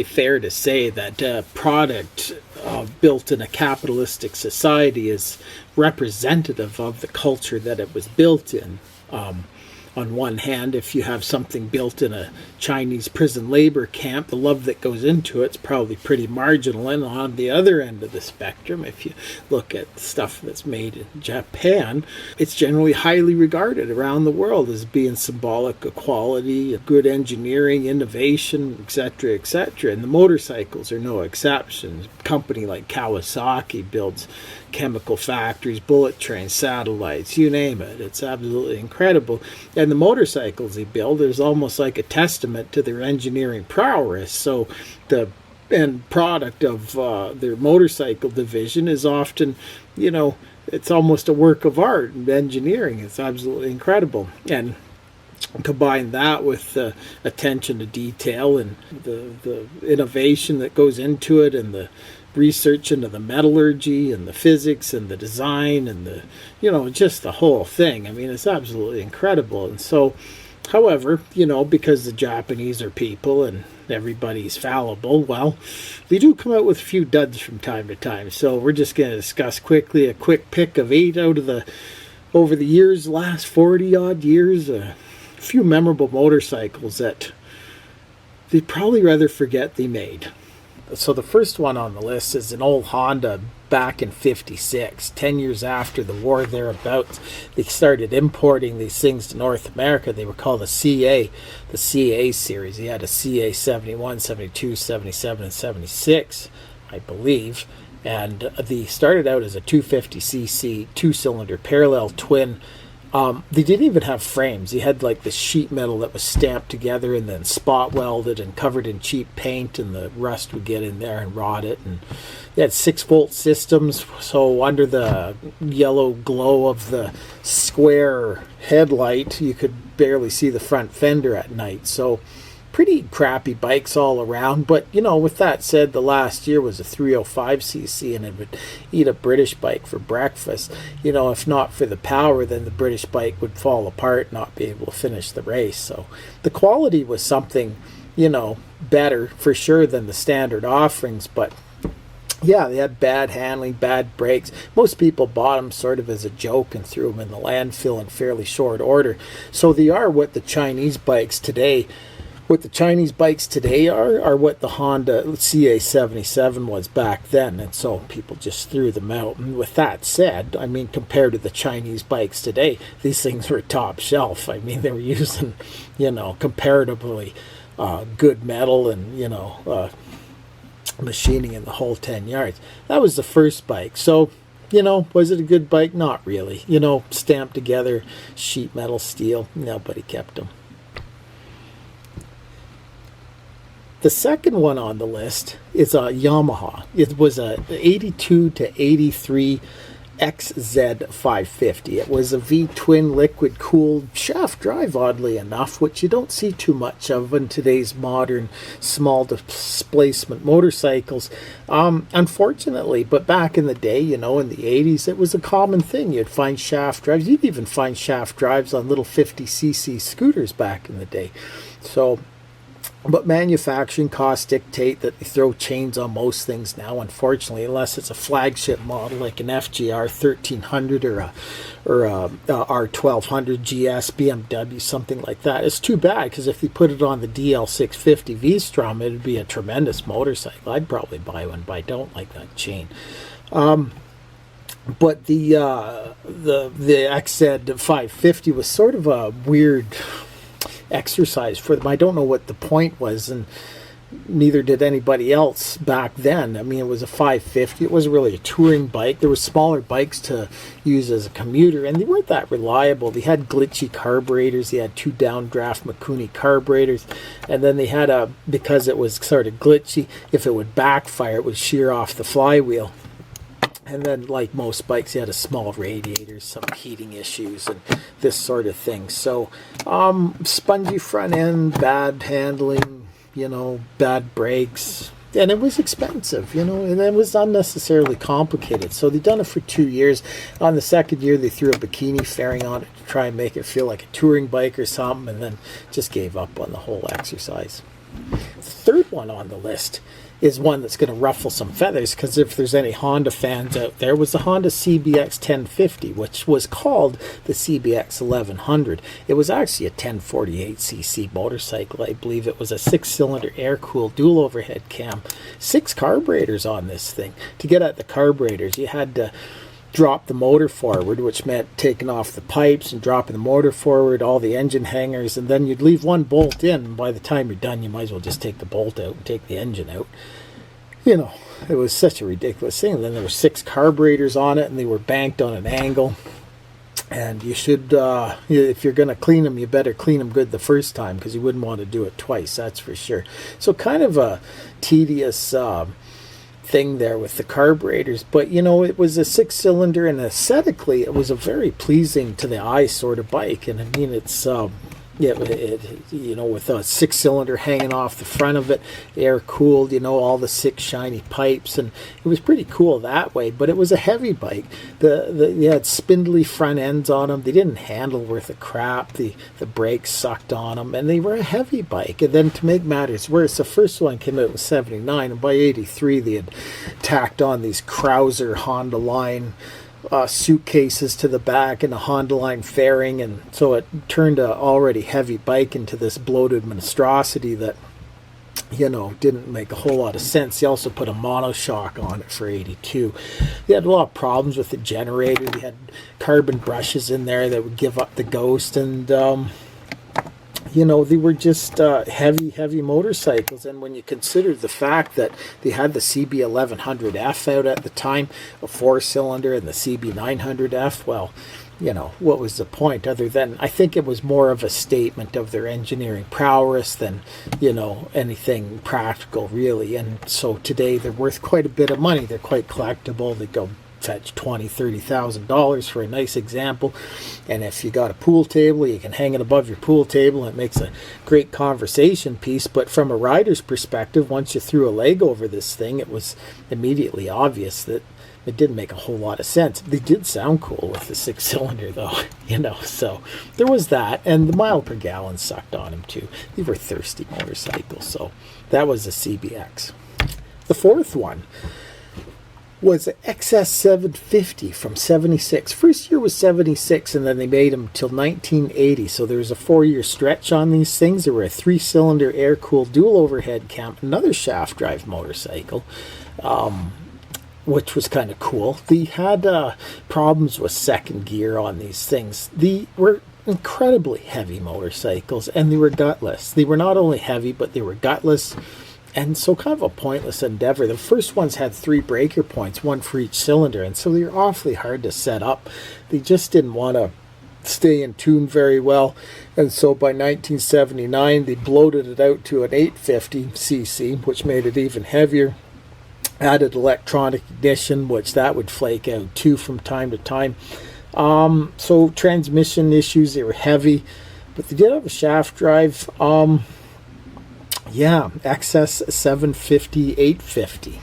fair to say that a product built in a capitalistic society is representative of the culture that it was built in. On one hand, if you have something built in a Chinese prison labor camp, the love that goes into it's probably pretty marginal. And on the other end of the spectrum, if you look at stuff that's made in Japan, it's generally highly regarded around the world as being symbolic of quality, good engineering, innovation, etc., etc. And the motorcycles are no exception. A company like Kawasaki builds chemical factories, bullet trains, satellites, you name it. It's absolutely incredible. And the motorcycles they build is almost like a testament to their engineering prowess. So the end product of their motorcycle division is often, it's almost a work of art and engineering. It's absolutely incredible. And combine that with the attention to detail and the innovation that goes into it, and the research into the metallurgy and the physics and the design and the just the whole thing. I mean, it's absolutely incredible. And so, however, because the Japanese are people and everybody's fallible, well, they do come out with a few duds from time to time. So we're just going to discuss quickly a quick pick of 8 out of over the years, last 40 odd years, a few memorable motorcycles that they'd probably rather forget they made. So the first one on the list is an old Honda back in 56, 10 years after the war thereabouts. They started importing these things to North America. They were called the CA series. He had a CA 71, 72, 77, and 76, I believe. And they started out as a 250cc, two-cylinder parallel twin. They didn't even have frames. They had like the sheet metal that was stamped together and then spot welded and covered in cheap paint, and the rust would get in there and rot it. And they had 6-volt systems, so under the yellow glow of the square headlight, you could barely see the front fender at night. So pretty crappy bikes all around. But with that said, the last year was a 305cc, and it would eat a British bike for breakfast. If not for the power, then the British bike would fall apart, not be able to finish the race. So the quality was something better for sure than the standard offerings. But yeah, they had bad handling, bad brakes. Most people bought them sort of as a joke and threw them in the landfill in fairly short order. So they are what the Chinese bikes today are what the Honda CA77 was back then, and so people just threw them out. And with that said, I mean, compared to the Chinese bikes today, these things were top shelf. I mean, they were using, comparatively good metal and, machining in the whole 10 yards. That was the first bike. So, was it a good bike? Not really. Stamped together, sheet metal, steel, nobody kept them. The second one on the list is a Yamaha. It was a 82 to 83 XZ 550. It was a V-twin liquid-cooled shaft drive, oddly enough, which you don't see too much of in today's modern small displacement motorcycles, unfortunately. But back in the day, in the 80s, it was a common thing. You'd find shaft drives. You'd even find shaft drives on little 50cc scooters back in the day. So, but manufacturing costs dictate that they throw chains on most things now, unfortunately, unless it's a flagship model like an FGR 1300 or a R1200 GS BMW, something like that. It's too bad, because if they put it on the DL650 V-Strom, it would be a tremendous motorcycle. I'd probably buy one, but I don't like that chain. But the XZ 550 was sort of a weird exercise for them. I don't know what the point was, and neither did anybody else back then. I mean, it was a 550. It wasn't really a touring bike. There were smaller bikes to use as a commuter, and they weren't that reliable. They had glitchy carburetors. They had 2 downdraft Mikuni carburetors, and then they had because it was sort of glitchy, if it would backfire, it would shear off the flywheel. And then, like most bikes, they had a small radiator, some heating issues, and this sort of thing. So, spongy front end, bad handling, bad brakes. And it was expensive, and it was unnecessarily complicated. So they'd done it for 2 years. On the second year, they threw a bikini fairing on it to try and make it feel like a touring bike or something, and then just gave up on the whole exercise. third one on the list is one that's going to ruffle some feathers, because if there's any Honda fans out there, was the Honda CBX 1050, which was called the CBX 1100. It was actually a 1048cc motorcycle. I believe it was a 6-cylinder air-cooled dual overhead cam. 6 carburetors on this thing. To get at the carburetors, you had to drop the motor forward, which meant taking off the pipes and dropping the motor forward, all the engine hangers, and then you'd leave one bolt in, and by the time you're done, you might as well just take the bolt out and take the engine out. You know, it was such a ridiculous thing. And then there were 6 carburetors on it, and they were banked on an angle. And you should, if you're going to clean them, you better clean them good the first time, because you wouldn't want to do it twice, that's for sure. So kind of a tedious thing there with the carburetors, but you know, it was a 6-cylinder, and aesthetically it was a very pleasing to the eye sort of bike. And I mean, it's yeah, you know, with a 6-cylinder hanging off the front of it, air cooled, you know, all the 6 shiny pipes, and it was pretty cool that way. But it was a heavy bike. You had spindly front ends on them. They didn't handle worth a crap. The brakes sucked on them, and they were a heavy bike. And then to make matters worse, the first one came out in '79, and by '83 they had tacked on these Krauser Honda line suitcases to the back and a Honda line fairing, and so it turned a already heavy bike into this bloated monstrosity that, you know, didn't make a whole lot of sense. They also put a monoshock on it for '82. They had a lot of problems with the generator. They had carbon brushes in there that would give up the ghost, and you know, they were just heavy motorcycles. And when you consider the fact that they had the CB 1100F out at the time, a 4-cylinder, and the CB 900F, well, you know, what was the point, other than I think it was more of a statement of their engineering prowess than, you know, anything practical really. And so today they're worth quite a bit of money. They're quite collectible. They go fetch $20,000-$30,000 for a nice example, and if you got a pool table, you can hang it above your pool table, and it makes a great conversation piece. But from a rider's perspective, once you threw a leg over this thing, it was immediately obvious that it didn't make a whole lot of sense. They did sound cool with the 6-cylinder though, you know, so there was that. And the mile per gallon sucked on them too. They were thirsty motorcycles. So that was the CBX. The fourth one was the XS 750 from '76. First year was '76, and then they made them till 1980. So there was a 4-year stretch on these things. They were a 3-cylinder air-cooled dual overhead cam, another shaft drive motorcycle, which was kind of cool. They had problems with second gear on these things. They were incredibly heavy motorcycles, and they were gutless. They were not only heavy, but they were gutless. And so kind of a pointless endeavor. The first ones had 3 breaker points, 1 for each cylinder, and so they were awfully hard to set up. They just didn't want to stay in tune very well, and so by 1979 they bloated it out to an 850cc, which made it even heavier. Added electronic ignition, which that would flake out too from time to time. So transmission issues, they were heavy, but they did have a shaft drive. Yeah, XS 750 850.